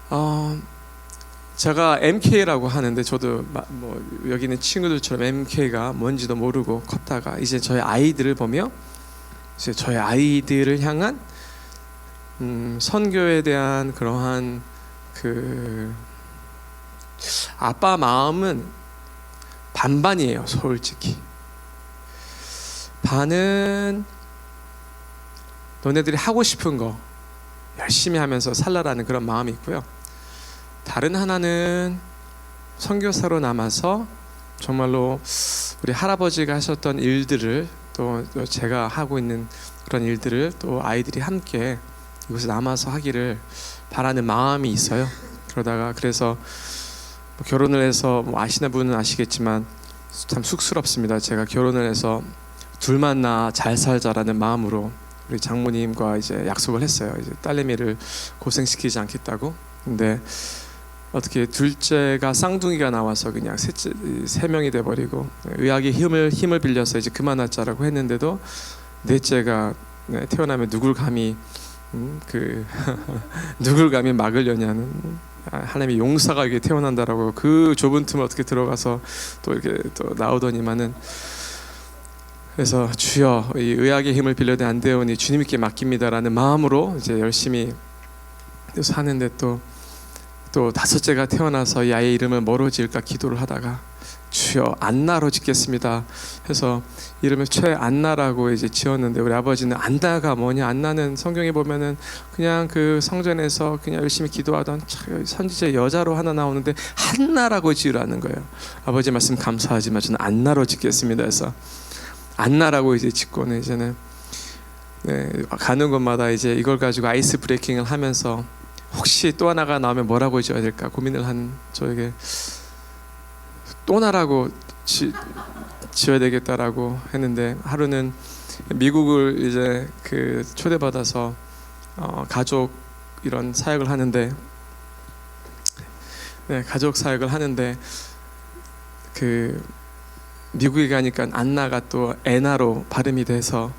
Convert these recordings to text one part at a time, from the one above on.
어, 제가 MK라고 하는데 저도 뭐 여기 있는 친구들처럼 MK가 뭔지도 모르고 컸다가 이제 저희 아이들을 보며 이제 저희 아이들을 향한 선교에 대한 그러한 그 아빠 마음은 반반이에요. 솔직히 반은 너네들이 하고 싶은 거 열심히 하면서 살라라는 그런 마음이 있고요. 다른 하나는 선교사로 남아서 정말로 우리 할아버지가 하셨던 일들을 또 제가 하고 있는 그런 일들을 또 아이들이 함께 이곳에 남아서 하기를 바라는 마음이 있어요. 그래서 결혼을 해서 뭐 아시는 분은 아시겠지만 참 쑥스럽습니다. 제가 결혼을 해서 둘만 나 잘 살자라는 마음으로 우리 장모님과 이제 약속을 했어요. 이제 딸내미를 고생시키지 않겠다고. 근데 어떻게 둘째가 쌍둥이가 나와서 그냥 세 명이 돼버리고 의학의 힘을 빌려서 이제 그만하자라고 했는데도 넷째가 태어나면 누굴 감히 누굴 감히 막으려냐는 하나님의 용사가 이게 태어난다라고 그 좁은 틈을 어떻게 들어가서 또 이렇게 또 나오더니만은 그래서 주여 이 의학의 힘을 빌려도 안 되오니 주님께 맡깁니다라는 마음으로 이제 열심히 사는데 또 다섯째가 태어나서 이 아이의 이름을 뭐로 지을까 기도를 하다가 주여 안나로 짓겠습니다 해서 이름을 최안나라고 이제 지었는데 우리 아버지는 안나가 뭐냐, 안나는 성경에 보면은 그냥 그 성전에서 그냥 열심히 기도하던 선지자 여자로 하나 나오는데 한나라고 지으라는 거예요. 아버지 말씀 감사하지만 저는 안나로 짓겠습니다 해서 안나라고 이제 짓고는 이제는 가는 곳마다 이제 이걸 가지고 아이스 브레이킹을 하면서 혹시 또 하나가 나오면 뭐라고 지어야 될까 고민을 한 저에게 또 나라고 지어야 되겠다라고 했는데 하루는 미국을 이제 그 초대받아서 가족 이런 사역을 하는데 가족 사역을 하는데 그 미국에 가니까 안나가 또 애나로 발음이 돼서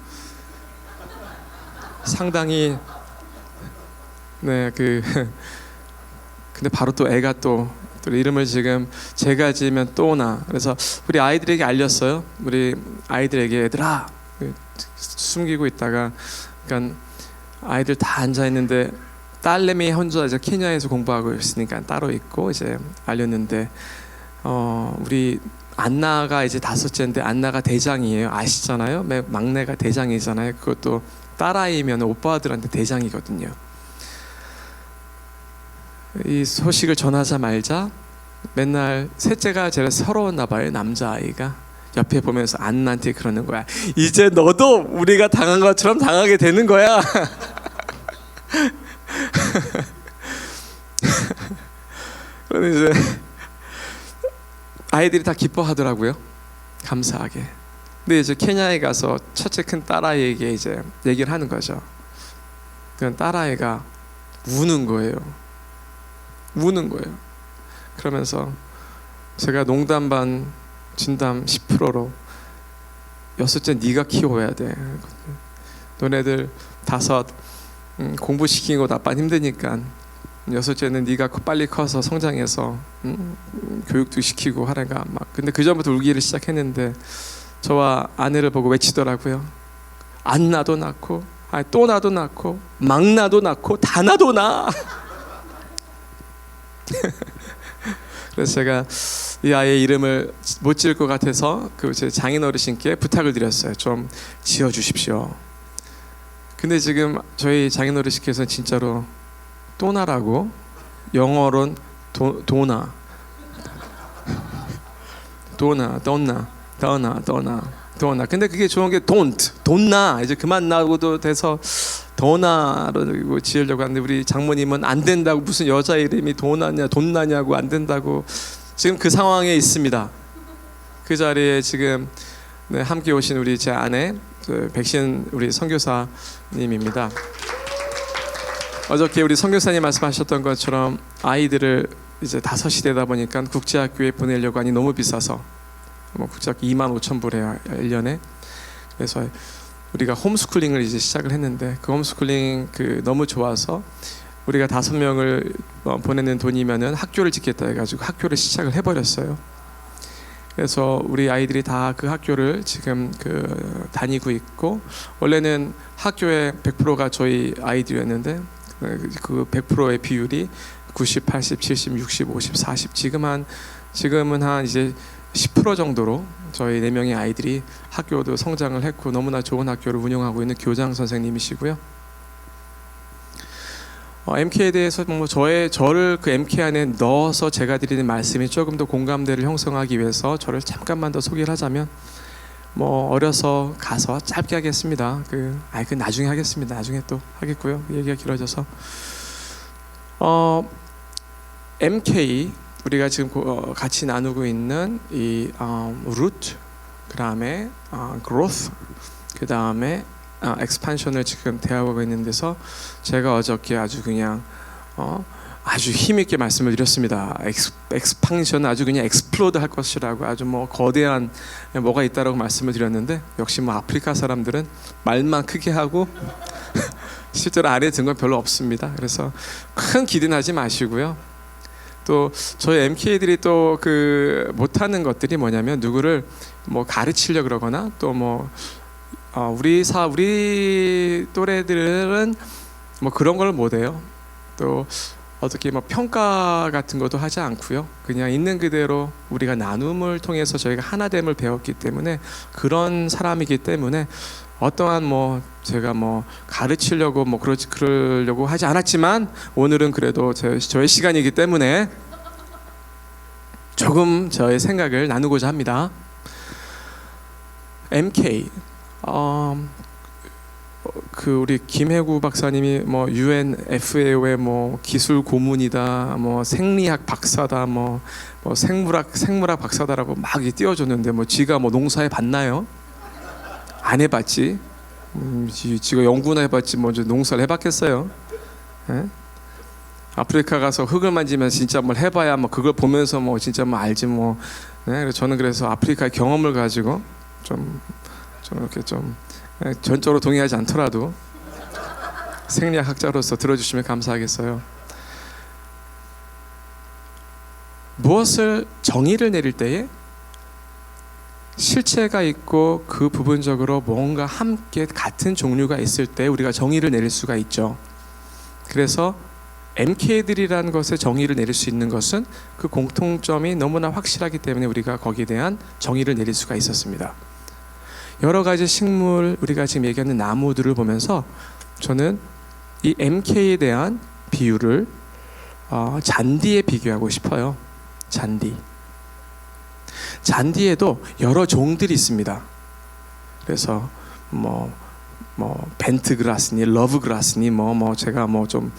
상당히 근데 바로 또 애가 또 이름을 지금 제가 지으면 또나 그래서 우리 아이들에게 알렸어요. 우리 아이들에게 얘들아 숨기고 있다가 그러니까 아이들 다 앉아 있는데 딸내미 혼자 이제 케냐에서 공부하고 있으니까 따로 있고 이제 알렸는데 우리 안나가 이제 다섯째인데 안나가 대장이에요. 아시잖아요. 막내가 대장이잖아요. 그것도 딸아이면 오빠들한테 대장이거든요. 이 소식을 전하자마자 맨날 셋째가 제일 서러웠나 봐요. 남자아이가 옆에 보면서 안나한테 그러는 거야. 이제 너도 우리가 당한 것처럼 당하게 되는 거야. 그런데 이제 아이들이 다 기뻐하더라고요. 감사하게. 근데 이제 케냐에 가서 첫째 큰 딸아이에게 이제 얘기를 하는 거죠. 그건 딸아이가 우는 거예요. 그러면서 제가 농담 반 진담 10%로 여섯째 네가 키워야 돼. 너네들 다섯 공부시키는 거 아빠는 힘드니까 여섯째는 네가 빨리 커서 성장해서 교육도 시키고 하라가 막. 근데 그 전부터 울기를 시작했는데 저와 아내를 보고 외치더라고요. 안나도 낳고 또 나도 낳고 막나도 낳고 다 나도 낳아. 그래서 제가 이 아이의 이름을 못 지을 것 같아서 그 제 장인 어르신께 부탁을 드렸어요. 좀 지어 주십시오. 근데 지금 저희 장인 어르신께서 진짜로 또나라고 영어로는 도나 근데 그게 좋은 게 돈나 이제 그만 나고도 돼서 도나로 지으려고 하는데 우리 장모님은 안 된다고 무슨 여자 이름이 돈나냐고 안 된다고 지금 그 상황에 있습니다. 그 자리에 지금 함께 오신 우리 제 아내 백신 우리 선교사님입니다. 어저께 우리 선교사님 말씀하셨던 것처럼 아이들을 이제 5이 되다 보니까 국제학교에 보내려고 하니 너무 비싸서 국제학교 25,000불이에요 1년에. 그래서 우리가 홈스쿨링을 이제 시작을 했는데 그 홈스쿨링 너무 좋아서 우리가 5명을 보내는 돈이면은 학교를 짓겠다 해가지고 학교를 시작을 해버렸어요. 그래서 우리 아이들이 다 그 학교를 지금 다니고 있고, 원래는 학교의 100%가 저희 아이들이었는데 그 100%의 비율이 90, 80, 70, 60, 50, 40 지금은 한 이제 10% 정도로 저희 4명의 아이들이 학교도 성장을 했고 너무나 좋은 학교를 운영하고 있는 교장 선생님이시고요. MK에 대해서 저를 그 MK 안에 넣어서 제가 드리는 말씀이 조금 더 공감대를 형성하기 위해서 저를 잠깐만 더 소개를 하자면, 어려서 가서 짧게 하겠습니다. 그 나중에 하겠습니다. 나중에 또 하겠고요. 얘기가 길어져서 MK 우리가 지금 같이 나누고 있는 이 root, 그 다음에 growth, 그 다음에 expansion을 지금 대하고 있는 데서 제가 어저께 아주 그냥 아주 힘있게 말씀을 드렸습니다. expansion 아주 그냥 explode 할 것이라고, 아주 거대한 뭐가 있다라고 말씀을 드렸는데, 역시 아프리카 사람들은 말만 크게 하고 실제로 안에 든 건 별로 없습니다. 그래서 큰 기대는 하지 마시고요. 또 저희 MK들이 또 못하는 것들이 뭐냐면, 누구를 가르치려 그러거나 또 우리 또래들은 그런 걸 못해요. 또 어떻게 평가 같은 것도 하지 않고요. 그냥 있는 그대로 우리가 나눔을 통해서 저희가 하나됨을 배웠기 때문에, 그런 사람이기 때문에 어떠한 제가 가르치려고 그러려고 하지 않았지만, 오늘은 그래도 저의 시간이기 때문에 조금 저의 생각을 나누고자 합니다. MK 우리 김혜구 박사님이 UNFAO의 기술 고문이다, 생리학 박사다, 생물학 박사다라고 막 띄워줬는데, 지가 농사해 봤나요? 안 해봤지. 지가 연구나 해봤지 농사를 해봤겠어요? 에? 아프리카 가서 흙을 만지면 진짜 뭘 해봐야 그걸 보면서 진짜 알지 네? 그래서 저는 그래서 아프리카의 경험을 가지고 좀 이렇게 전적으로 동의하지 않더라도 생리학 학자로서 들어주시면 감사하겠어요. 무엇을 정의를 내릴 때에 실체가 있고 그 부분적으로 뭔가 함께 같은 종류가 있을 때 우리가 정의를 내릴 수가 있죠. 그래서 MK들이라는 것에 정의를 내릴 수 있는 것은 그 공통점이 너무나 확실하기 때문에 우리가 거기에 대한 정의를 내릴 수가 있었습니다. 여러 가지 식물, 우리가 지금 얘기하는 나무들을 보면서 저는 이 MK에 대한 비유를 잔디에 비교하고 싶어요. 잔디에도 여러 종들이 있습니다. 그래서 벤트그라스니 러브그라스니 제가 좀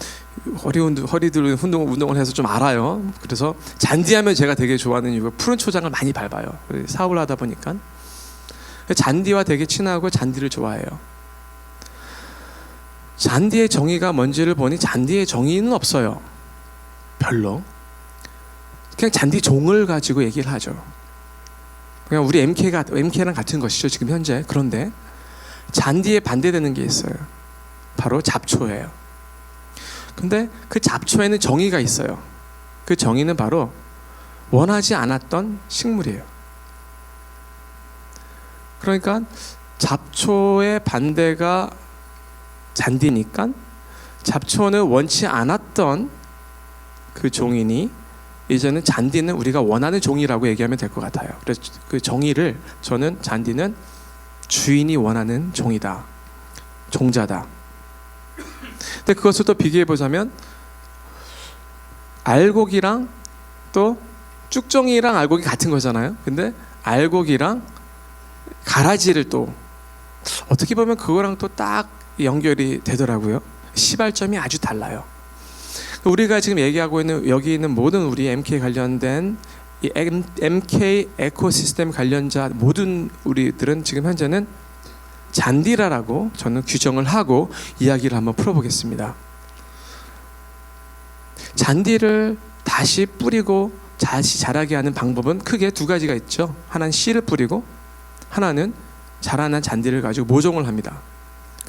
허리들 운동을 해서 좀 알아요. 그래서 잔디하면 제가 되게 좋아하는 이유가 푸른 초장을 많이 밟아요. 사업을 하다 보니까 잔디와 되게 친하고 잔디를 좋아해요. 잔디의 정의가 뭔지를 보니 잔디의 정의는 없어요. 별로. 그냥 잔디 종을 가지고 얘기를 하죠. 그냥 우리 MK랑 같은 것이죠, 지금 현재. 그런데 잔디에 반대되는 게 있어요. 바로 잡초예요. 근데 그 잡초에는 정의가 있어요. 그 정의는 바로 원하지 않았던 식물이에요. 그러니까 잡초의 반대가 잔디니까 잡초는 원치 않았던 그 종이니, 이제는 잔디는 우리가 원하는 종이라고 얘기하면 될 것 같아요. 그래서 그 정의를 저는 잔디는 주인이 원하는 종이다, 종자다. 근데 그것을 또 비교해 보자면 알곡이랑 또 쭉정이랑 알곡이 같은 거잖아요. 근데 알곡이랑 가라지를 또 어떻게 보면 그거랑 또 딱 연결이 되더라고요. 시발점이 아주 달라요. 우리가 지금 얘기하고 있는 여기 있는 모든 우리 MK 관련된 이 MK 에코시스템 관련자 모든 우리들은 지금 현재는 잔디라라고 저는 규정을 하고 이야기를 한번 풀어보겠습니다. 잔디를 다시 뿌리고 다시 자라게 하는 방법은 크게 두 가지가 있죠. 하나는 씨를 뿌리고, 하나는 자라난 잔디를 가지고 모종을 합니다.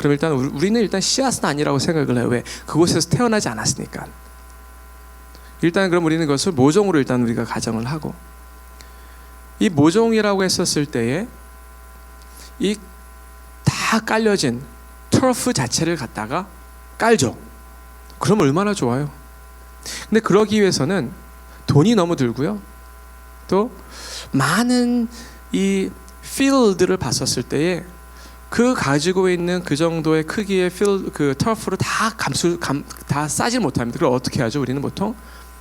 그럼 일단 우리는 일단 씨앗은 아니라고 생각을 해요. 왜? 그곳에서 태어나지 않았으니까. 일단 그럼 우리는 그것을 모종으로 일단 우리가 가정을 하고, 이 모종이라고 했었을 때에 이 다 깔려진 터프 자체를 갖다가 깔죠. 그럼 얼마나 좋아요. 근데 그러기 위해서는 돈이 너무 들고요. 또 많은 이 필드를 봤었을 때에 그 가지고 있는 그 정도의 크기의 그 터프를 다 싸지 못합니다. 그걸 어떻게 하죠? 우리는 보통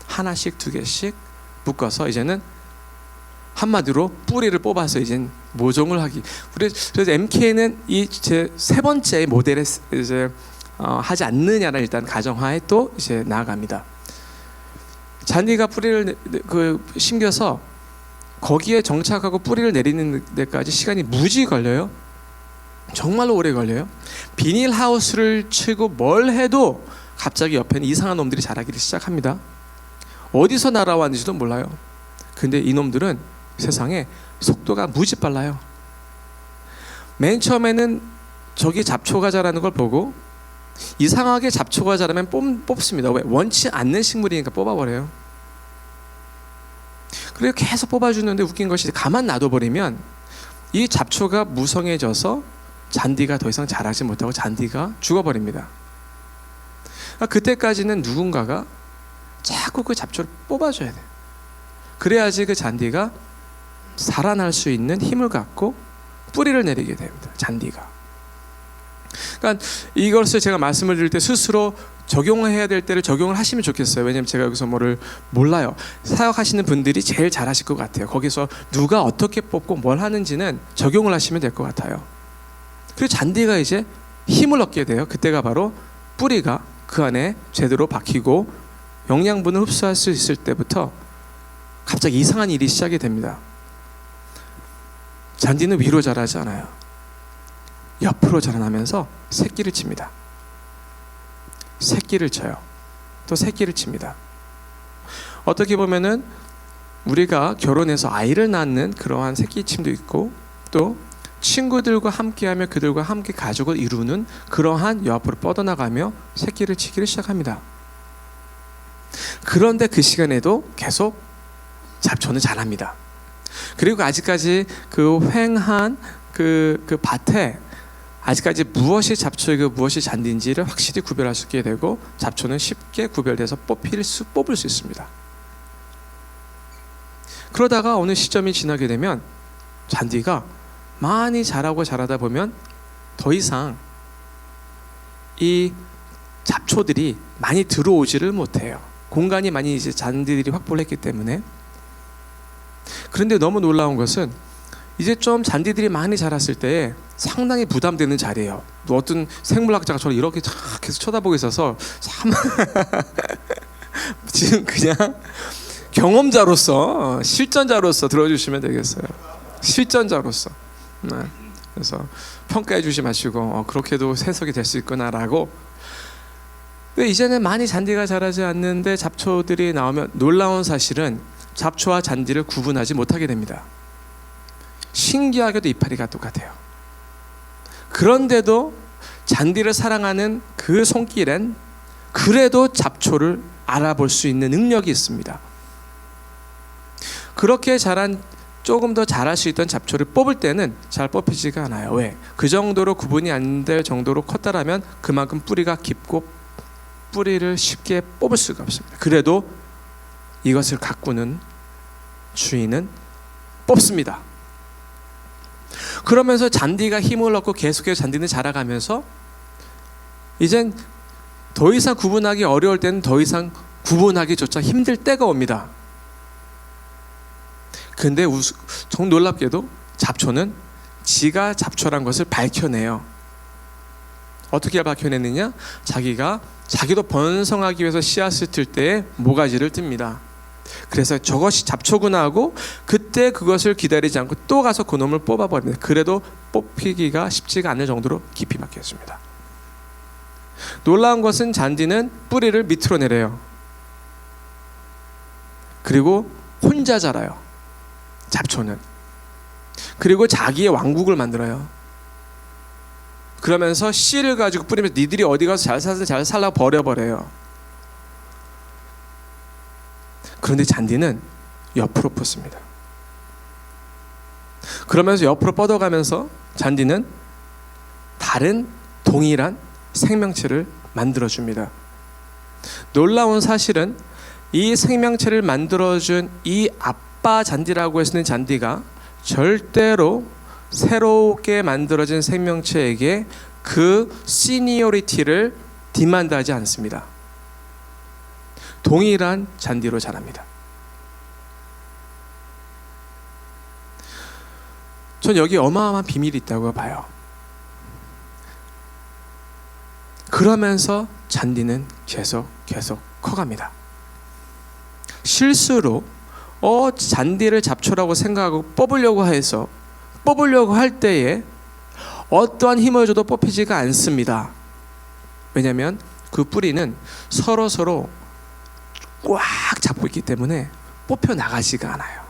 하나씩 두 개씩 묶어서 이제는 한마디로 뿌리를 뽑아서 이제 모종을 하기. 그래서 MK는 이 제 세 번째 모델에 이제 하지 않느냐를 일단 가정하에 또 이제 나아갑니다. 잔디가 뿌리를 심겨서 거기에 정착하고 뿌리를 내리는 데까지 시간이 무지 걸려요. 정말로 오래 걸려요. 비닐하우스를 치고 뭘 해도 갑자기 옆에는 이상한 놈들이 자라기를 시작합니다. 어디서 날아왔는지도 몰라요. 근데 이놈들은 세상에 속도가 무지 빨라요. 맨 처음에는 저기 잡초가 자라는 걸 보고 이상하게 잡초가 자라면 뽑습니다. 왜? 원치 않는 식물이니까 뽑아버려요. 그리고 계속 뽑아주는데 웃긴 것이 가만 놔둬버리면 이 잡초가 무성해져서 잔디가 더 이상 자라지 못하고 잔디가 죽어버립니다. 그때까지는 누군가가 자꾸 그 잡초를 뽑아줘야 돼요. 그래야지 그 잔디가 살아날 수 있는 힘을 갖고 뿌리를 내리게 됩니다. 잔디가. 그러니까 이것을 제가 말씀을 드릴 때 스스로 적용해야 될 때를 적용을 하시면 좋겠어요. 왜냐하면 제가 여기서 뭐를 몰라요. 사역하시는 분들이 제일 잘하실 것 같아요. 거기서 누가 어떻게 뽑고 뭘 하는지는 적용을 하시면 될 것 같아요. 그리고 잔디가 이제 힘을 얻게 돼요. 그때가 바로 뿌리가 그 안에 제대로 박히고 영양분을 흡수할 수 있을 때부터 갑자기 이상한 일이 시작이 됩니다. 잔디는 위로 자라지 않아요. 옆으로 자라나면서 새끼를 칩니다. 새끼를 쳐요. 또 새끼를 칩니다. 어떻게 보면은 우리가 결혼해서 아이를 낳는 그러한 새끼침도 있고, 또 친구들과 함께하며 그들과 함께 가족을 이루는 그러한 옆으로 뻗어나가며 새끼를 치기를 시작합니다. 그런데 그 시간에도 계속 잡초는 자랍니다. 그리고 아직까지 그 휑한 그 밭에 아직까지 무엇이 잡초이고 무엇이 잔디인지를 확실히 구별할 수 있게 되고, 잡초는 쉽게 구별돼서 뽑을 수 있습니다. 그러다가 어느 시점이 지나게 되면 잔디가 많이 자라다 보면 더 이상 이 잡초들이 많이 들어오지를 못해요. 공간이 많이 이제 잔디들이 확보를 했기 때문에. 그런데 너무 놀라운 것은 이제 좀 잔디들이 많이 자랐을 때 상당히 부담되는 자리예요. 어떤 생물학자가 저를 이렇게 계속 쳐다보고 있어서 참 지금 그냥 경험자로서 실전자로서 들어주시면 되겠어요. 실전자로서. 네. 그래서 평가해 주지 마시고 그렇게도 해석이 될 수 있구나라고. 근데 이제는 많이 잔디가 자라지 않는데 잡초들이 나오면 놀라운 사실은 잡초와 잔디를 구분하지 못하게 됩니다. 신기하게도 이파리가 똑같아요. 그런데도 잔디를 사랑하는 그 손길엔 그래도 잡초를 알아볼 수 있는 능력이 있습니다. 그렇게 자란 조금 더 자랄 수 있던 잡초를 뽑을 때는 잘 뽑히지가 않아요. 왜? 그 정도로 구분이 안 될 정도로 컸다라면 그만큼 뿌리가 깊고 뿌리를 쉽게 뽑을 수가 없습니다. 그래도 이것을 가꾸는 주인은 뽑습니다. 그러면서 잔디가 힘을 얻고 계속해서 잔디는 자라가면서 이젠 더 이상 구분하기 어려울 때는 더 이상 구분하기조차 힘들 때가 옵니다. 근데 정 놀랍게도 잡초는 지가 잡초란 것을 밝혀내요. 어떻게 밝혀내느냐? 자기도 번성하기 위해서 씨앗을 틀 때에 모가지를 듭니다. 그래서 저것이 잡초구나 하고 그때 그것을 기다리지 않고 또 가서 그놈을 뽑아버립니다. 그래도 뽑히기가 쉽지가 않을 정도로 깊이 박혔습니다. 놀라운 것은 잔디는 뿌리를 밑으로 내려요. 그리고 혼자 자라요. 잡초는. 그리고 자기의 왕국을 만들어요. 그러면서 씨를 가지고 뿌리면서 니들이 어디 가서 잘 살든 잘 살라고 버려버려요. 그런데 잔디는 옆으로 뻗습니다. 그러면서 옆으로 뻗어가면서 잔디는 다른 동일한 생명체를 만들어줍니다. 놀라운 사실은 이 생명체를 만들어준 이 아빠 잔디라고 해서 잔디가 절대로 새롭게 만들어진 생명체에게 그 시니어리티를 디만드하지 않습니다. 동일한 잔디로 자랍니다. 전 여기 어마어마한 비밀이 있다고 봐요. 그러면서 잔디는 계속 커갑니다. 실수로 잔디를 잡초라고 생각하고 뽑으려고 할 때에 어떠한 힘을 줘도 뽑히지가 않습니다. 왜냐하면 그 뿌리는 서로 꽉 잡고 있기 때문에 뽑혀 나가지가 않아요.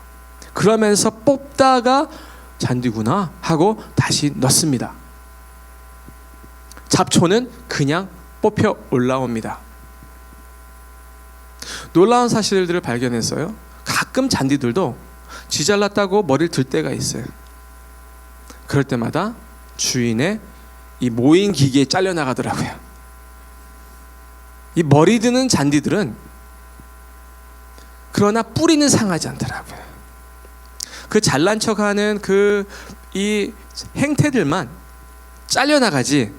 그러면서 뽑다가 잔디구나 하고 다시 넣습니다. 잡초는 그냥 뽑혀 올라옵니다. 놀라운 사실들을 발견했어요. 가끔 잔디들도 지 잘났다고 머리를 들 때가 있어요. 그럴 때마다 주인의 이 모인 기계에 잘려나가더라고요. 이 머리 드는 잔디들은 그러나 뿌리는 상하지 않더라고요. 그 잘난 척하는 이 행태들만 잘려나가지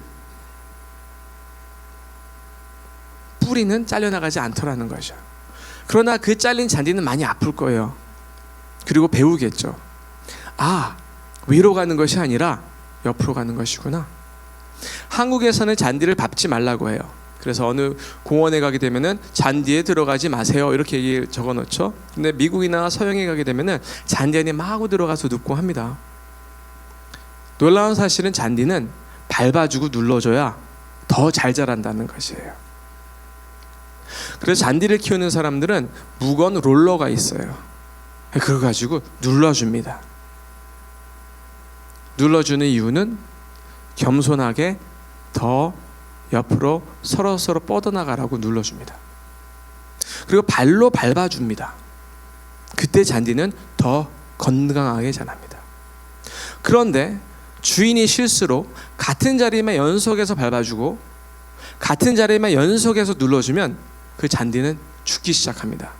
뿌리는 잘려나가지 않더라는 거죠. 그러나 그 잘린 잔디는 많이 아플 거예요. 그리고 배우겠죠. 위로 가는 것이 아니라 옆으로 가는 것이구나. 한국에서는 잔디를 밟지 말라고 해요. 그래서 어느 공원에 가게 되면은 잔디에 들어가지 마세요 이렇게 적어 놓죠. 근데 미국이나 서양에 가게 되면은 잔디 안에 마구 들어가서 눕고 합니다. 놀라운 사실은 잔디는 밟아주고 눌러줘야 더 잘 자란다는 것이에요. 그래서 잔디를 키우는 사람들은 무거운 롤러가 있어요. 그거 가지고 눌러줍니다. 눌러주는 이유는 겸손하게 더 옆으로 서로 뻗어나가라고 눌러줍니다. 그리고 발로 밟아줍니다. 그때 잔디는 더 건강하게 자랍니다. 그런데 주인이 실수로 같은 자리만 연속해서 밟아주고 같은 자리만 연속해서 눌러주면 그 잔디는 죽기 시작합니다.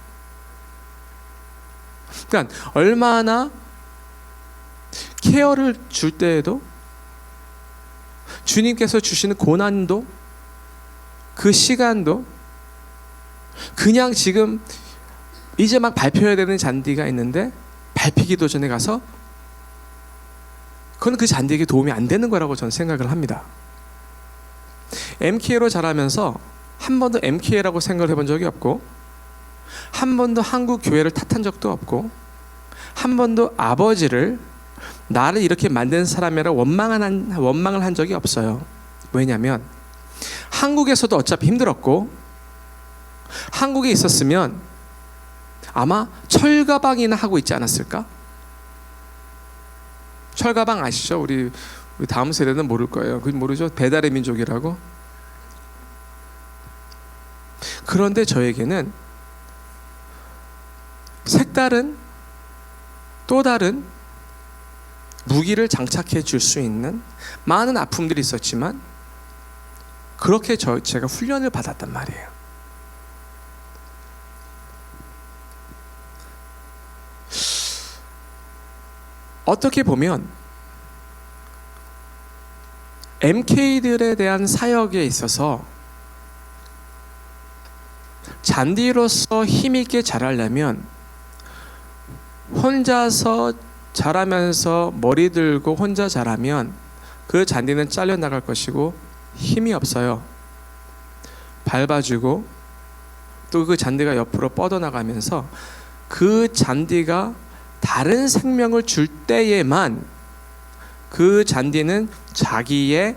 그러니까 얼마나 케어를 줄 때에도 주님께서 주시는 고난도 그 시간도 그냥 지금 이제 막 밟혀야 되는 잔디가 있는데 밟히기도 전에 가서 그건 그 잔디에게 도움이 안 되는 거라고 저는 생각을 합니다. MK로 자라면서 한 번도 MK라고 생각을 해본 적이 없고 한 번도 한국 교회를 탓한 적도 없고 한 번도 아버지를 나를 이렇게 만든 사람이라 원망을 한 적이 없어요. 왜냐하면 한국에서도 어차피 힘들었고 한국에 있었으면 아마 철가방이나 하고 있지 않았을까? 철가방 아시죠? 우리 다음 세대는 모를 거예요. 그건 모르죠? 배달의 민족이라고. 그런데 저에게는 색다른 또 다른 무기를 장착해 줄 수 있는 많은 아픔들이 있었지만 그렇게 제가 훈련을 받았단 말이에요. 어떻게 보면 MK들에 대한 사역에 있어서 잔디로서 힘있게 자라려면 혼자서 자라면서 머리 들고 혼자 자라면 그 잔디는 잘려나갈 것이고 힘이 없어요. 밟아주고 또 그 잔디가 옆으로 뻗어나가면서 그 잔디가 다른 생명을 줄 때에만 그 잔디는 자기의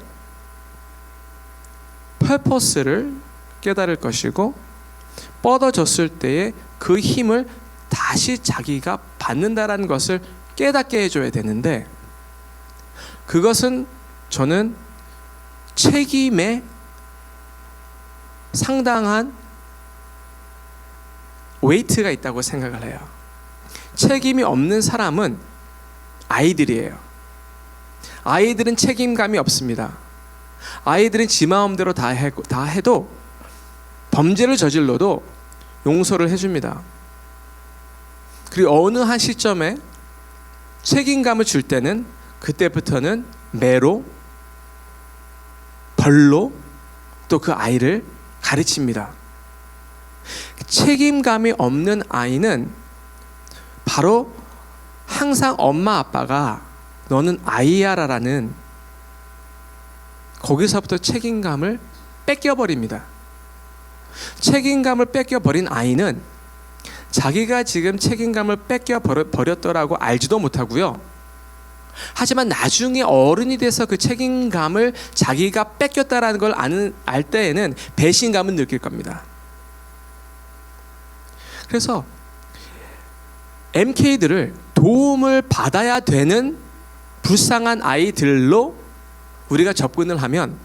퍼포스를 깨달을 것이고 뻗어졌을 때에 그 힘을 다시 자기가 받는다라는 것을 깨닫게 해줘야 되는데 그것은 저는 책임에 상당한 웨이트가 있다고 생각을 해요. 책임이 없는 사람은 아이들이에요. 아이들은 책임감이 없습니다. 아이들은 지 마음대로 다 해도 범죄를 저질러도 용서를 해줍니다. 그리고 어느 한 시점에 책임감을 줄 때는 그때부터는 매로, 벌로 또 그 아이를 가르칩니다. 책임감이 없는 아이는 바로 항상 엄마 아빠가 너는 아이야라는 거기서부터 책임감을 뺏겨버립니다. 책임감을 뺏겨버린 아이는 자기가 지금 책임감을 뺏겨버렸더라고 알지도 못하고요. 하지만 나중에 어른이 돼서 그 책임감을 자기가 뺏겼다라는 걸 알 때에는 배신감을 느낄 겁니다. 그래서 MK들을 도움을 받아야 되는 불쌍한 아이들로 우리가 접근을 하면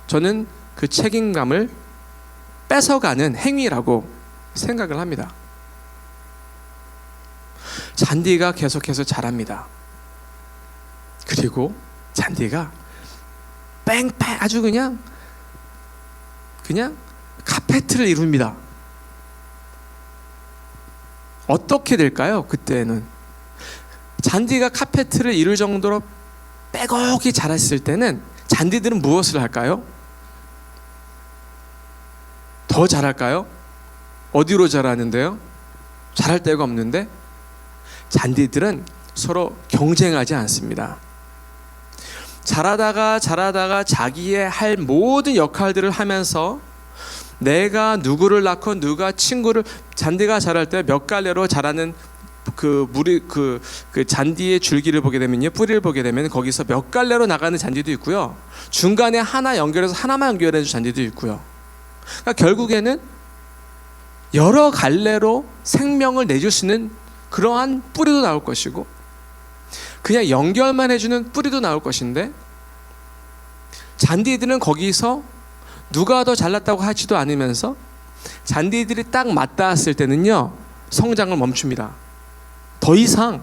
저는 그 책임감을 뺏어가는 행위라고 생각을 합니다. 잔디가 계속해서 자랍니다. 그리고 잔디가 뺑뺑 아주 그냥 카페트를 이룹니다. 어떻게 될까요? 그때는 잔디가 카페트를 이룰 정도로 빼곡히 자랐을 때는 잔디들은 무엇을 할까요? 더 자랄까요? 어디로 자라는데요? 자랄 데가 없는데 잔디들은 서로 경쟁하지 않습니다. 자라다가 자기의 할 모든 역할들을 하면서 내가 누구를 낳고 누가 친구를 잔디가 자랄 때 몇 갈래로 자라는 그 잔디의 줄기를 보게 되면요, 뿌리를 보게 되면 거기서 몇 갈래로 나가는 잔디도 있고요, 중간에 하나 연결해서 하나만 연결해 준 잔디도 있고요. 그러니까 결국에는 여러 갈래로 생명을 내줄 수 있는 그러한 뿌리도 나올 것이고 그냥 연결만 해주는 뿌리도 나올 것인데 잔디들은 거기서 누가 더 잘났다고 하지도 않으면서 잔디들이 딱 맞닿았을 때는요 성장을 멈춥니다. 더 이상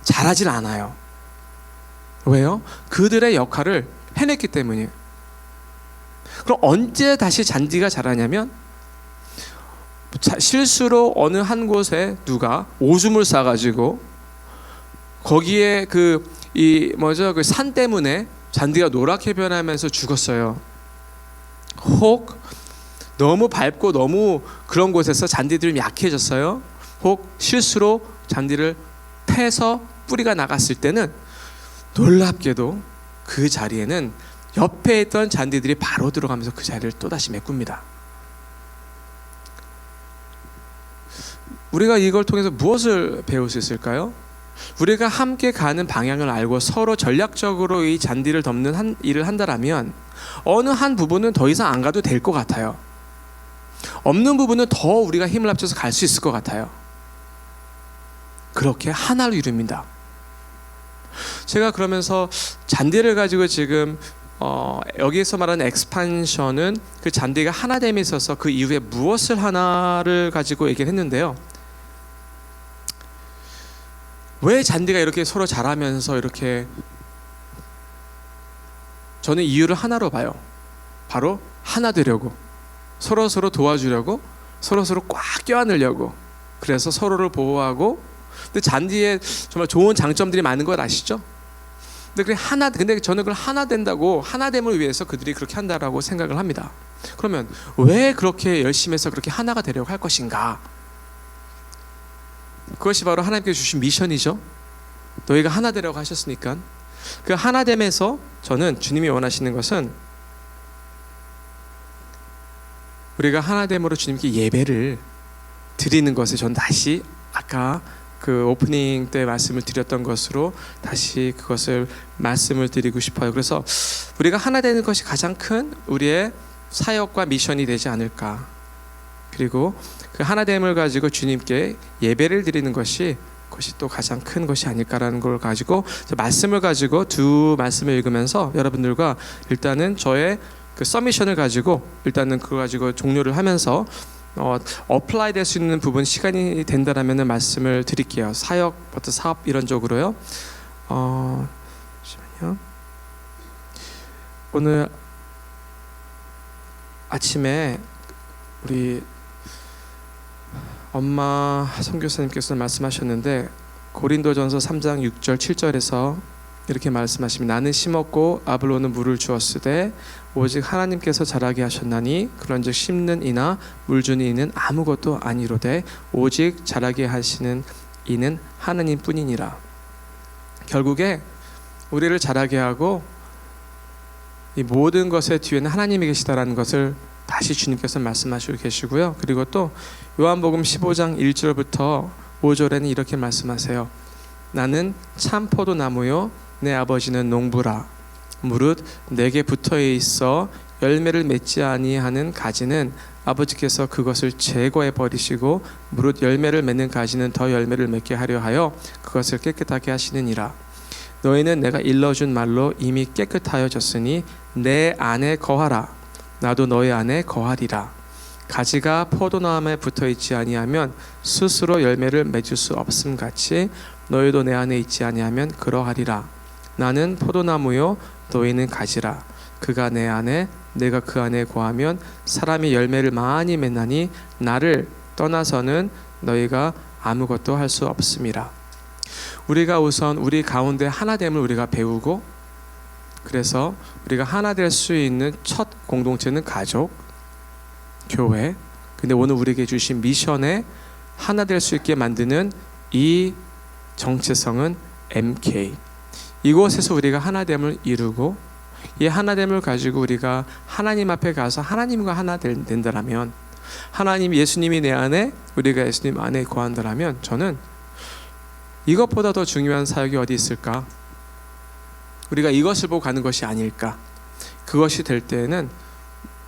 자라질 않아요. 왜요? 그들의 역할을 해냈기 때문이에요. 그럼 언제 다시 잔디가 자라냐면 실수로 어느 한 곳에 누가 오줌을 싸가지고 거기에 그 산 때문에 잔디가 노랗게 변하면서 죽었어요. 혹 너무 밟고 너무 그런 곳에서 잔디들이 약해졌어요. 혹 실수로 잔디를 패서 뿌리가 나갔을 때는 놀랍게도 그 자리에는 옆에 있던 잔디들이 바로 들어가면서 그 자리를 또다시 메꿉니다. 우리가 이걸 통해서 무엇을 배울 수 있을까요? 우리가 함께 가는 방향을 알고 서로 전략적으로 이 잔디를 덮는 일을 한다면 어느 한 부분은 더 이상 안 가도 될 것 같아요. 없는 부분은 더 우리가 힘을 합쳐서 갈 수 있을 것 같아요. 그렇게 하나로 이룹니다. 제가 그러면서 잔디를 가지고 지금 여기에서 말하는 엑스판션은 그 잔디가 하나됨에 있어서 그 이후에 무엇을 하나를 가지고 얘기를 했는데요. 왜 잔디가 이렇게 서로 자라면서 이렇게 저는 이유를 하나로 봐요. 바로 하나 되려고, 서로 도와주려고, 서로 꽉 껴안으려고, 그래서 서로를 보호하고. 근데 잔디에 정말 좋은 장점들이 많은 걸 아시죠? 근데 저는 그걸 하나 된다고, 하나됨을 위해서 그들이 그렇게 한다라고 생각을 합니다. 그러면 왜 그렇게 열심히 해서 그렇게 하나가 되려고 할 것인가? 그것이 바로 하나님께서 주신 미션이죠. 너희가 하나 되려고 하셨으니까. 그 하나됨에서 저는 주님이 원하시는 것은 우리가 하나됨으로 주님께 예배를 드리는 것에 저는 다시 아까 그 오프닝 때 말씀을 드렸던 것으로 다시 그것을 말씀을 드리고 싶어요. 그래서 우리가 하나 되는 것이 가장 큰 우리의 사역과 미션이 되지 않을까. 그리고 그 하나됨을 가지고 주님께 예배를 드리는 것이 것이 또 가장 큰 것이 아닐까라는 걸 가지고 말씀을 가지고 두 말씀을 읽으면서 여러분들과 일단은 저의 그 서미션을 가지고 일단은 그거 가지고 종료를 하면서 어플라이 될 수 있는 부분 시간이 된다라면은 말씀을 드릴게요. 사역, 어떤 사업 이런 쪽으로요. 잠시만요. 오늘 아침에 우리 엄마 선교사님께서 말씀하셨는데 고린도전서 3장 6절 7절에서 이렇게 말씀하시면 나는 심었고 아볼로는 물을 주었으되 오직 하나님께서 자라게 하셨나니 그런즉 심는 이나 물 주는 이는 아무것도 아니로되 오직 자라게 하시는 이는 하나님 뿐이니라. 결국에 우리를 자라게 하고 이 모든 것의 뒤에는 하나님이 계시다라는 것을 다시 주님께서 말씀하시고 계시고요. 그리고 또 요한복음 15장 1절부터 5절에는 이렇게 말씀하세요. 나는 참 포도나무요 내 아버지는 농부라. 무릇 내게 붙어 있어 열매를 맺지 아니하는 가지는 아버지께서 그것을 제거해 버리시고 무릇 열매를 맺는 가지는 더 열매를 맺게 하려 하여 그것을 깨끗하게 하시느니라. 너희는 내가 일러준 말로 이미 깨끗하여졌으니 내 안에 거하라. 나도 너희 안에 거하리라. 가지가 포도나무에 붙어 있지 아니하면 스스로 열매를 맺을 수 없음 같이 너희도 내 안에 있지 아니하면 그러하리라. 나는 포도나무요 너희는 가지라. 그가 내 안에 내가 그 안에 거하면 사람이 열매를 많이 맺나니 나를 떠나서는 너희가 아무것도 할 수 없음이라. 우리가 우선 우리 가운데 하나됨을 우리가 배우고 그래서 우리가 하나 될 수 있는 첫 공동체는 가족, 교회. 근데 오늘 우리에게 주신 미션에 하나 될 수 있게 만드는 이 정체성은 MK. 이곳에서 우리가 하나됨을 이루고 이 하나됨을 가지고 우리가 하나님 앞에 가서 하나님과 하나 된다라면 하나님 예수님이 내 안에 우리가 예수님 안에 거한다라면 저는 이것보다 더 중요한 사역이 어디 있을까? 우리가 이것을 보고 가는 것이 아닐까? 그것이 될 때에는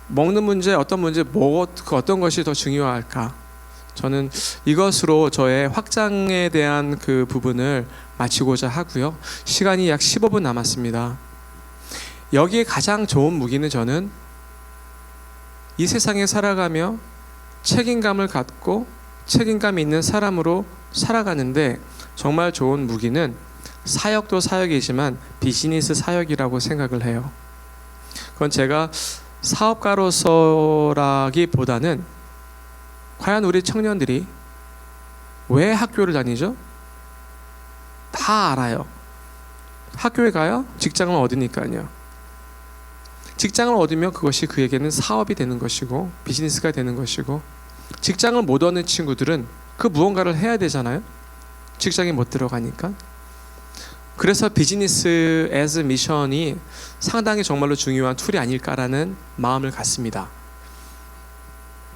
먹는 문제, 어떤 문제, 그 어떤 것이 더 중요할까? 저는 이것으로 저의 확장에 대한 그 부분을 마치고자 하고요. 시간이 약 15분 남았습니다. 여기에 가장 좋은 무기는 저는 이 세상에 살아가며 책임감을 갖고 책임감 있는 사람으로 살아가는데 정말 좋은 무기는 사역도 사역이지만 비즈니스 사역이라고 생각을 해요. 그건 제가 사업가로서라기보다는 과연 우리 청년들이 왜 학교를 다니죠? 다 알아요. 학교에 가요? 직장을 얻으니까요. 직장을 얻으면 그것이 그에게는 사업이 되는 것이고 비즈니스가 되는 것이고 직장을 못 얻는 친구들은 그 무언가를 해야 되잖아요. 직장에 못 들어가니까. 그래서 비즈니스 as 미션이 상당히 정말로 중요한 툴이 아닐까라는 마음을 갖습니다.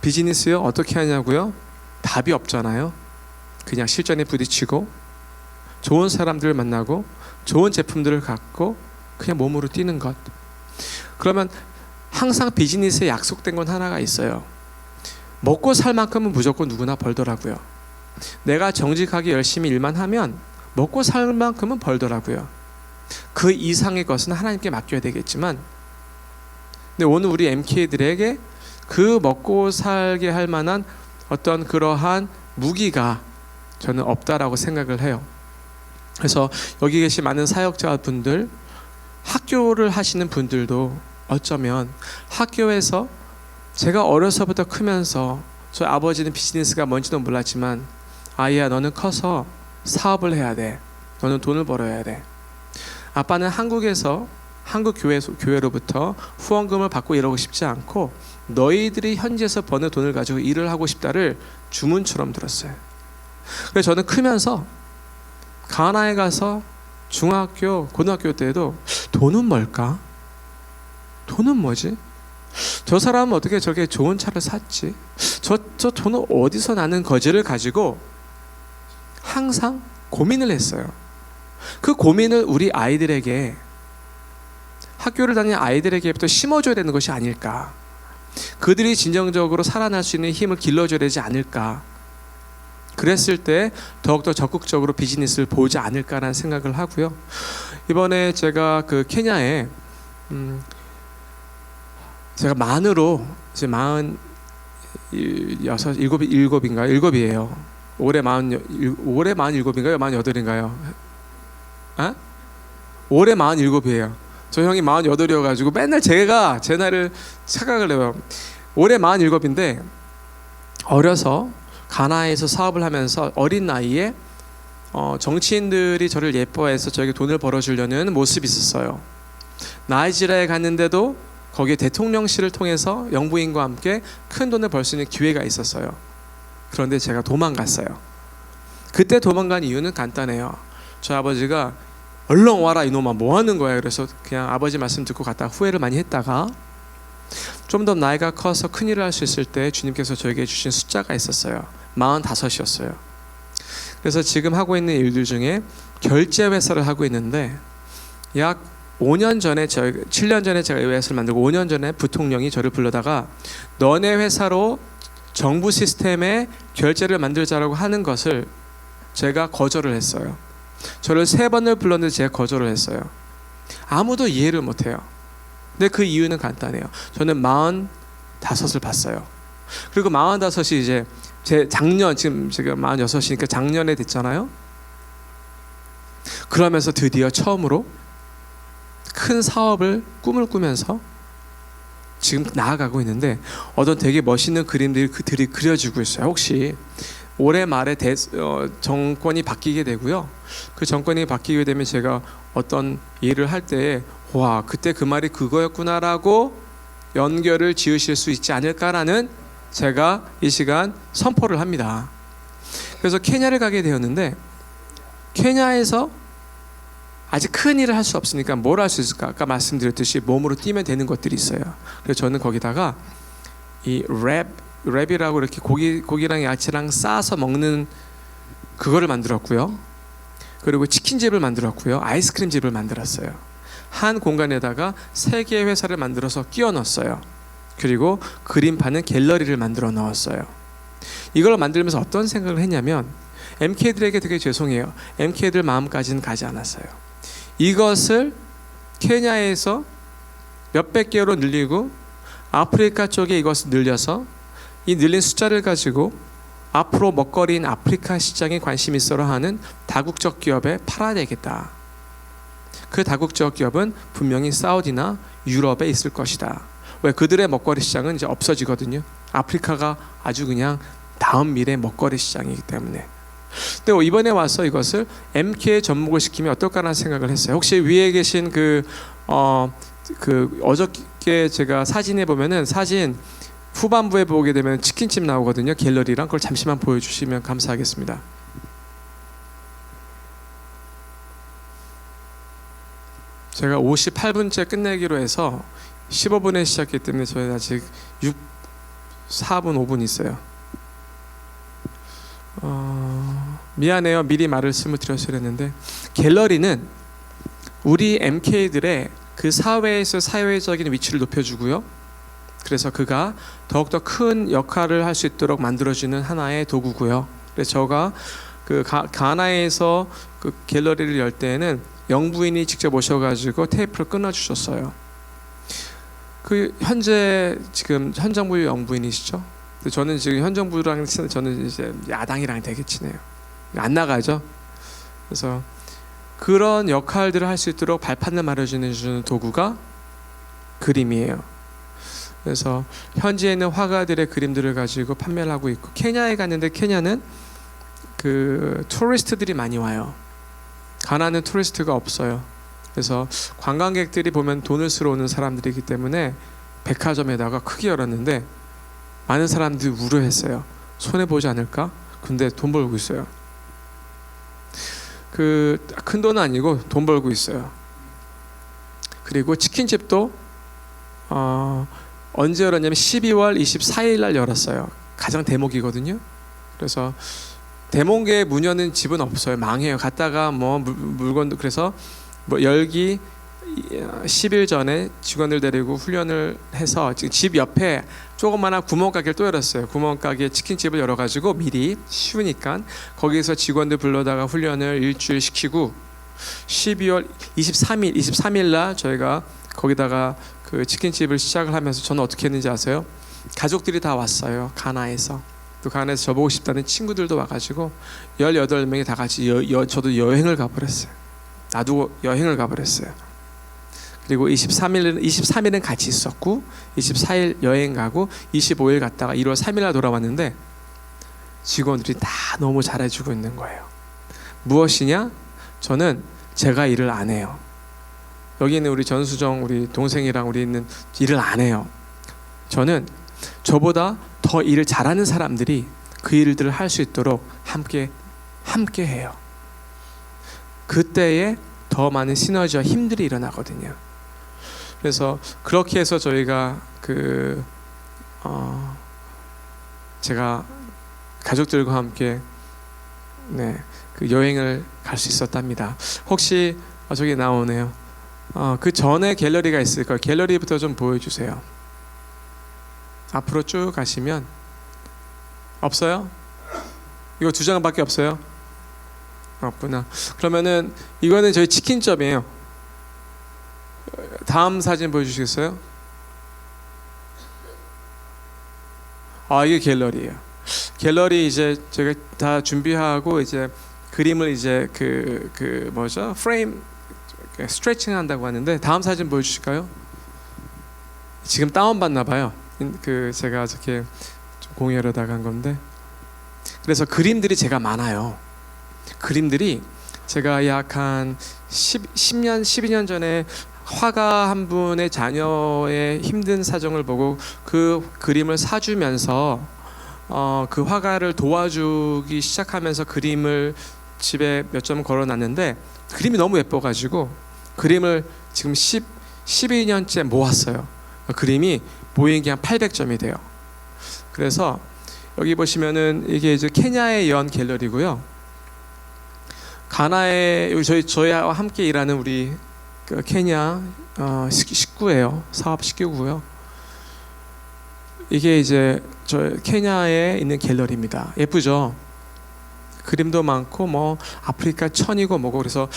비즈니스요? 어떻게 하냐고요? 답이 없잖아요. 그냥 실전에 부딪히고 좋은 사람들을 만나고 좋은 제품들을 갖고 그냥 몸으로 뛰는 것. 그러면 항상 비즈니스에 약속된 건 하나가 있어요. 먹고 살 만큼은 무조건 누구나 벌더라고요. 내가 정직하게 열심히 일만 하면 먹고 살 만큼은 벌더라고요. 그 이상의 것은 하나님께 맡겨야 되겠지만 근데 오늘 우리 MK들에게 그 먹고 살게 할 만한 어떤 그러한 무기가 저는 없다라고 생각을 해요. 그래서 여기 계신 많은 사역자분들, 학교를 하시는 분들도 어쩌면 학교에서 제가 어려서부터 크면서 저희 아버지는 비즈니스가 뭔지도 몰랐지만 아이야 너는 커서 사업을 해야 돼. 너는 돈을 벌어야 돼. 아빠는 한국에서 한국 교회로부터 후원금을 받고 일하고 싶지 않고 너희들이 현지에서 버는 돈을 가지고 일을 하고 싶다를 주문처럼 들었어요. 그래서 저는 크면서 가나에 가서 중학교, 고등학교 때에도 돈은 뭘까? 돈은 뭐지? 저 사람은 어떻게 저렇게 좋은 차를 샀지? 저 돈은 어디서 나는 거지를 가지고 항상 고민을 했어요. 그 고민을 우리 아이들에게 학교를 다니는 아이들에게부터 심어줘야 되는 것이 아닐까. 그들이 진정적으로 살아날 수 있는 힘을 길러줘야 되지 않을까. 그랬을 때 더욱더 적극적으로 비즈니스를 보지 않을까라는 생각을 하고요. 이번에 제가 그 케냐에 제가 만으로 이제 47인가요? 올해 47인가요? 48인가요? 아? 올해 47이에요. 저 형이 48이어가지고 맨날 제가 제 나이를 착각을 해요. 올해 47인데 어려서 가나에서 사업을 하면서 어린 나이에 정치인들이 저를 예뻐해서 저에게 돈을 벌어주려는 모습이 있었어요. 나이지리아에 갔는데도 거기에 대통령실을 통해서 영부인과 함께 큰 돈을 벌 수 있는 기회가 있었어요. 그런데 제가 도망갔어요. 그때 도망간 이유는 간단해요. 저희 아버지가 얼른 와라 이놈아 뭐 하는 거야. 그래서 그냥 아버지 말씀 듣고 갔다가 후회를 많이 했다가 좀 더 나이가 커서 큰일을 할 수 있을 때 주님께서 저에게 주신 숫자가 있었어요. 45이었어요. 그래서 지금 하고 있는 일들 중에 결제 회사를 하고 있는데 약 5년 전에 7년 전에 제가 이 회사를 만들고 5년 전에 부통령이 저를 불러다가 너네 회사로 정부 시스템에 결제를 만들자라고 하는 것을 제가 거절을 했어요. 저를 3번을 불렀는데 제가 거절을 했어요. 아무도 이해를 못해요. 근데 그 이유는 간단해요. 저는 45을 봤어요. 그리고 45이 이제 제 작년, 지금 제가 46이니까 작년에 됐잖아요. 그러면서 드디어 처음으로 큰 사업을 꿈을 꾸면서 지금 나아가고 있는데 어떤 되게 멋있는 그림들이 그려지고 있어요. 혹시 올해 말에 정권이 바뀌게 되고요. 그 정권이 바뀌게 되면 제가 어떤 일을 할 때 와 그때 그 말이 그거였구나라고 연결을 지으실 수 있지 않을까라는 제가 이 시간 선포를 합니다. 그래서 케냐를 가게 되었는데 케냐에서 아직 큰 일을 할 수 없으니까 뭘 할 수 있을까? 아까 말씀드렸듯이 몸으로 뛰면 되는 것들이 있어요. 그래서 저는 거기다가 이 랩이라고 이렇게 고기랑 야채랑 싸서 먹는 그거를 만들었고요. 그리고 치킨집을 만들었고요. 아이스크림집을 만들었어요. 한 공간에다가 3개의 회사를 만들어서 끼워 넣었어요. 그리고 그림 파는 갤러리를 만들어 넣었어요. 이걸 만들면서 어떤 생각을 했냐면 MK들에게 되게 죄송해요. MK들 마음까지는 가지 않았어요. 이것을 케냐에서 몇백 개로 늘리고 아프리카 쪽에 이것을 늘려서 이 늘린 숫자를 가지고 앞으로 먹거리인 아프리카 시장에 관심 있어라 하는 다국적 기업에 팔아야 되겠다. 그 다국적 기업은 분명히 사우디나 유럽에 있을 것이다. 왜? 그들의 먹거리 시장은 이제 없어지거든요. 아프리카가 아주 그냥 다음 미래 먹거리 시장이기 때문에. 근데 이번에 와서 이것을 MK에 접목을 시키면 어떨까라는 생각을 했어요. 혹시 위에 계신 그 어저께 제가 사진에 보면은 사진 후반부에 보게 되면 치킨집 나오거든요. 갤러리랑 그걸 잠시만 보여주시면 감사하겠습니다. 제가 58분째 끝내기로 해서 15분에 시작했기 때문에 저희 아직 4분 5분 있어요. 미안해요. 미리 말씀을 드렸어야 했는데 갤러리는 우리 MK들의 그 사회에서 사회적인 위치를 높여주고요. 그래서 그가 더욱더 큰 역할을 할 수 있도록 만들어주는 하나의 도구고요. 그래서 제가 그 가나에서 그 갤러리를 열 때에는 영부인이 직접 오셔가지고 테이프를 끊어주셨어요. 그 현재 지금 현 정부 영부인이시죠? 저는 지금 현 정부랑 저는 이제 야당이랑 되게 친해요. 안 나가죠. 그래서 그런 역할들을 할 수 있도록 발판을 마련해주는 도구가 그림이에요. 그래서 현지에 있는 화가들의 그림들을 가지고 판매를 하고 있고 케냐에 갔는데 케냐는 그 투리스트들이 많이 와요. 가나는 투리스트가 없어요. 그래서 관광객들이 보면 돈을 쓰러 오는 사람들이기 때문에 백화점에다가 크게 열었는데 많은 사람들이 우려했어요. 손해보지 않을까? 근데 돈 벌고 있어요. 그 큰 돈은 아니고 돈 벌고 있어요. 그리고 치킨집도 언제 열었냐면 12월 24일 날 열었어요. 가장 대목이거든요. 그래서 대목에 문 여는 집은 없어요. 망해요. 갔다가 뭐 물건도 그래서 뭐 열기 10일 전에 직원들 데리고 훈련을 해서 지금 집 옆에 조그마한 구멍가게를 또 열었어요. 구멍가게 치킨집을 열어가지고 미리 쉬우니까 거기서 직원들 불러다가 훈련을 일주일 시키고 12월 23일 날 저희가 거기다가 그 치킨집을 시작을 하면서 저는 어떻게 했는지 아세요? 가족들이 다 왔어요. 가나에서. 또 가나에서 저보고 싶다는 친구들도 와가지고 18명이 다 같이 저도 여행을 가버렸어요. 놔두고 여행을 가버렸어요. 그리고 23일은 같이 있었고 24일 여행 가고 25일 갔다가 1월 3일 날 돌아왔는데 직원들이 다 너무 잘해주고 있는 거예요. 무엇이냐? 저는 제가 일을 안 해요. 여기 있는 우리 전수정 우리 동생이랑 우리 있는 일을 안 해요. 저는 저보다 더 일을 잘하는 사람들이 그 일들을 할 수 있도록 함께 해요. 그때에 더 많은 시너지와 힘들이 일어나거든요. 그래서 그렇게 해서 저희가 제가 가족들과 함께 그 여행을 갈 수 있었답니다. 혹시 저기 나오네요. 그 전에 갤러리가 있을 거예요. 갤러리부터 좀 보여주세요. 앞으로 쭉 가시면 없어요? 이거 2장밖에 없어요? 없구나. 그러면은 이거는 저희 치킨점이에요. 다음 사진 보여주시겠어요? 이게 갤러리예요. 갤러리 이제 제가 다 준비하고 이제 그림을 이제 그 뭐죠? 프레임 스트레칭 한다고 하는데 다음 사진 보여주실까요? 지금 다운 받나 봐요. 제가 저렇게 공유하려다가 한 건데 그래서 그림들이 제가 많아요. 그림들이 제가 약 한 10년, 12년 전에 화가 한 분의 자녀의 힘든 사정을 보고 그 그림을 사주면서 그 화가를 도와주기 시작하면서 그림을 집에 몇 점 걸어놨는데 그림이 너무 예뻐가지고 그림을 지금 12년째 모았어요. 그림이 모인 게 한 800점이 돼요. 그래서 여기 보시면은 이게 이제 케냐의 연 갤러리고요. 가나에 저희와 함께 일하는 우리 케냐 식구예요. 사업 식구고요. 이게 이제 저 케냐에 있는 갤러리입니다. 예쁘죠? 그림도 많고 뭐 아프리카 천이고 뭐고 그래서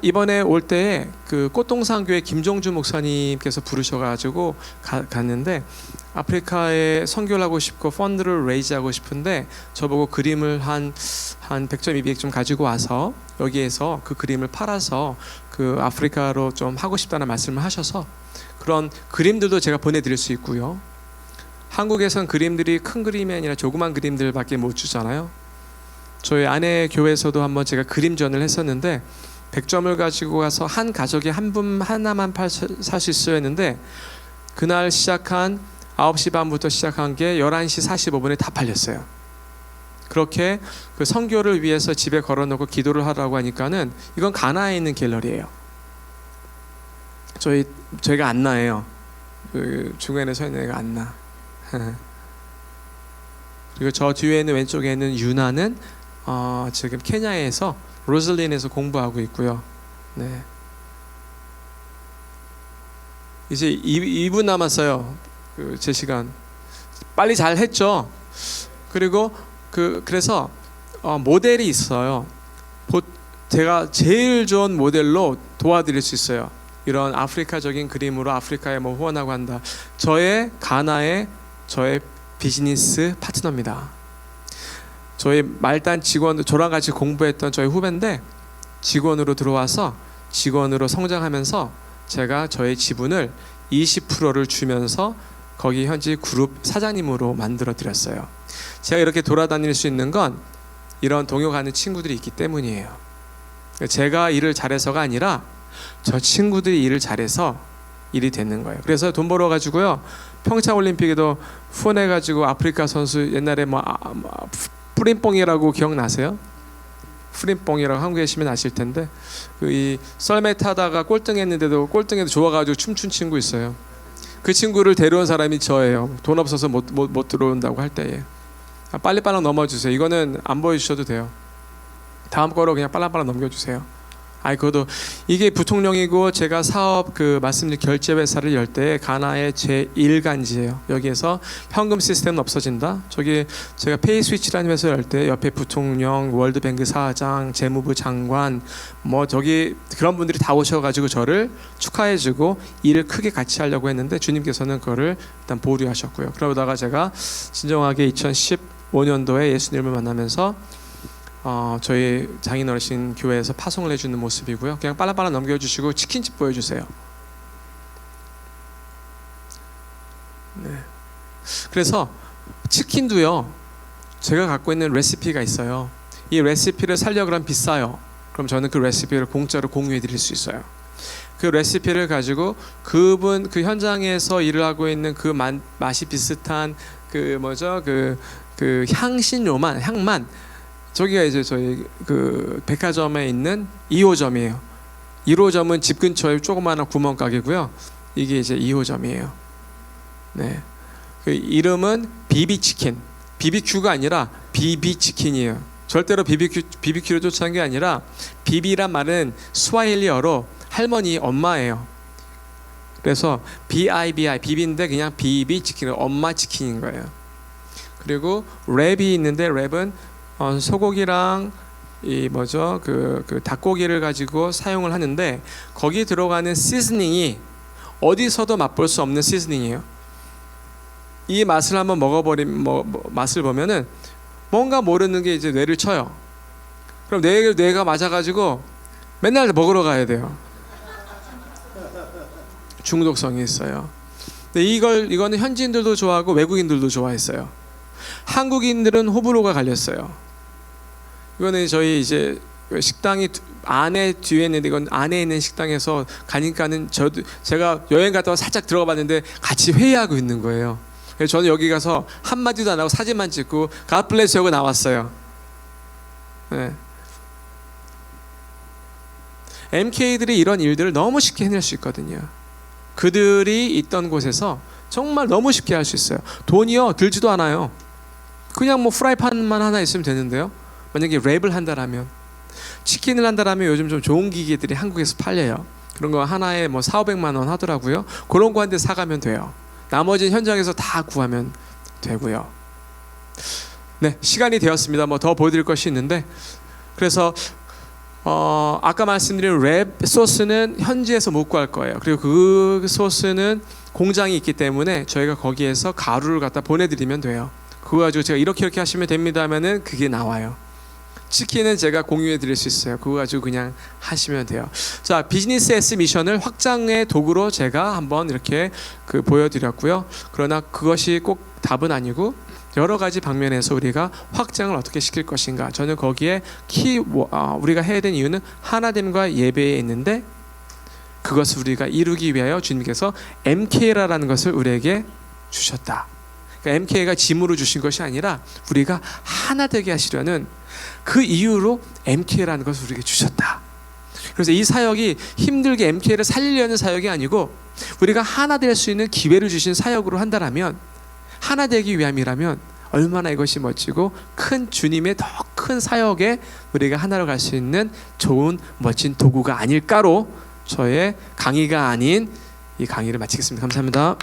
이번에 올 때에 그 꽃동산교회 김종주 목사님께서 부르셔가지고 갔는데 아프리카에 선교를 하고 싶고 펀드를 레이즈하고 싶은데 저보고 그림을 한 100점, 200점 가지고 와서 여기에서 그 그림을 팔아서 그 아프리카로 좀 하고 싶다는 말씀을 하셔서 그런 그림들도 제가 보내드릴 수 있고요. 한국에선 그림들이 큰 그림이 아니라 조그만 그림들밖에 못 주잖아요. 저희 아내 교회에서도 한번 제가 그림전을 했었는데 100점을 가지고 가서 한 가족이 한 분 하나만 살 수 있어야 했는데 그날 시작한 9시 반부터 시작한 게 11시 45분에 다 팔렸어요. 그렇게 그 선교를 위해서 집에 걸어놓고 기도를 하라고 하니까는 이건 가나에 있는 갤러리예요. 저희가 안나예요. 그 중간에 서 있는 애가 안나. 그리고 저 뒤에 있는 왼쪽에 있는 유나는 지금 케냐에서 로즐린에서 공부하고 있고요. 네. 이제 2분 남았어요. 제 시간 빨리 잘 했죠. 그리고 그래서 모델이 있어요. 제가 제일 좋은 모델로 도와드릴 수 있어요. 이런 아프리카적인 그림으로 아프리카에 뭐 후원하고 한다. 저의 가나의 저의 비즈니스 파트너입니다. 저희 말단 직원, 저랑 같이 공부했던 저희 후배인데 직원으로 들어와서 직원으로 성장하면서 제가 저의 지분을 20%를 주면서 거기 현지 그룹 사장님으로 만들어 드렸어요. 제가 이렇게 돌아다닐 수 있는 건 이런 동역하는 친구들이 있기 때문이에요. 제가 일을 잘해서가 아니라 저 친구들이 일을 잘해서 일이 되는 거예요. 그래서 돈 벌어 가지고요. 평창 올림픽에도 후원해 가지고 아프리카 선수 옛날에 프림뽕이라고 기억나세요? 프림뽕이라고 한국에 계시면 아실 텐데 이 썰매 타다가 꼴등했는데도 꼴등해도 좋아가지고 춤춘 친구 있어요. 그 친구를 데려온 사람이 저예요. 돈 없어서 못 들어온다고 할 때에. 빨리빨리 넘어주세요. 이거는 안 보여주셔도 돼요. 다음 거로 그냥 빨리빨리 넘겨주세요. 그것도 이게 부통령이고 제가 사업 그 말씀드린 결제 회사를 열 때 가나의 제 1간지예요. 여기에서 현금 시스템은 없어진다. 저기 제가 페이스위치라는 회사 열 때 옆에 부통령, 월드뱅크 사장, 재무부 장관 뭐 저기 그런 분들이 다 오셔가지고 저를 축하해주고 일을 크게 같이 하려고 했는데 주님께서는 그거를 일단 보류하셨고요. 그러다가 제가 진정하게 2015년도에 예수님을 만나면서 저희 장인어르신 교회에서 파송을 해주는 모습이고요. 그냥 빨라빨라 넘겨주시고 치킨집 보여주세요. 네. 그래서 치킨도요, 제가 갖고 있는 레시피가 있어요. 이 레시피를 살려고 하면 비싸요. 그럼 저는 그 레시피를 공짜로 공유해 드릴 수 있어요. 그 레시피를 가지고 그분 그 현장에서 일을 하고 있는 그 맛이 비슷한 그 뭐죠 그 향신료만 향만 저기가 이제 저희 그 백화점에 있는 2호점이에요. 1호점은 집 근처에 조그마한 구멍가게고요. 이게 이제 2호점이에요. 네, 그 이름은 비비치킨. BBQ가 아니라 비비치킨이에요. 절대로 BBQ를 쫓아간 게 아니라 비비란 말은 스와힐리어로 할머니 엄마예요. 그래서 BIBI 비비인데 그냥 비비치킨 엄마 치킨인 거예요. 그리고 랩이 있는데 랩은 소고기랑 이 뭐죠 그 닭고기를 가지고 사용을 하는데 거기 들어가는 시즈닝이 어디서도 맛볼 수 없는 시즈닝이에요. 이 맛을 한번 맛을 보면은 뭔가 모르는 게 이제 뇌를 쳐요. 그럼 뇌가 맞아가지고 맨날 먹으러 가야 돼요. 중독성이 있어요. 근데 이거는 현지인들도 좋아하고 외국인들도 좋아했어요. 한국인들은 호불호가 갈렸어요. 이거는 저희 이제 식당이 안에 뒤에 있는데 이건 안에 있는 식당에서 가니까는 제가 여행 갔다가 살짝 들어가 봤는데 같이 회의하고 있는 거예요. 그래서 저는 여기 가서 한마디도 안 하고 사진만 찍고 God bless 하고 나왔어요. 네. MK들이 이런 일들을 너무 쉽게 해낼 수 있거든요. 그들이 있던 곳에서 정말 너무 쉽게 할 수 있어요. 돈이요 들지도 않아요. 그냥 뭐 프라이팬만 하나 있으면 되는데요. 만약에 랩을 한다라면, 치킨을 한다라면 요즘 좀 좋은 기계들이 한국에서 팔려요. 그런 거 하나에 뭐 4,500만 원 하더라고요. 그런 거 한 대 사가면 돼요. 나머지는 현장에서 다 구하면 되고요. 네, 시간이 되었습니다. 뭐 더 보여드릴 것이 있는데, 그래서 아까 말씀드린 랩 소스는 현지에서 못 구할 거예요. 그리고 그 소스는 공장이 있기 때문에 저희가 거기에서 가루를 갖다 보내드리면 돼요. 그거 가지고 제가 이렇게 하시면 됩니다 하면은 그게 나와요. 치킨은 제가 공유해 드릴 수 있어요. 그거 가지고 그냥 하시면 돼요. 자, 비즈니스 S 미션을 확장의 도구로 제가 한번 이렇게 보여드렸고요. 그러나 그것이 꼭 답은 아니고 여러 가지 방면에서 우리가 확장을 어떻게 시킬 것인가. 저는 거기에 우리가 해야 되는 이유는 하나됨과 예배에 있는데 그것을 우리가 이루기 위하여 주님께서 MK라는 것을 우리에게 주셨다. 그러니까 MK가 짐으로 주신 것이 아니라 우리가 하나 되게 하시려는 그 이유로 MK라는 것을 우리에게 주셨다. 그래서 이 사역이 힘들게 MK를 살리려는 사역이 아니고 우리가 하나 될 수 있는 기회를 주신 사역으로 한다라면, 하나 되기 위함이라면 얼마나 이것이 멋지고 큰 주님의 더 큰 사역에 우리가 하나로 갈 수 있는 좋은 멋진 도구가 아닐까로 저의 강의가 아닌 이 강의를 마치겠습니다. 감사합니다.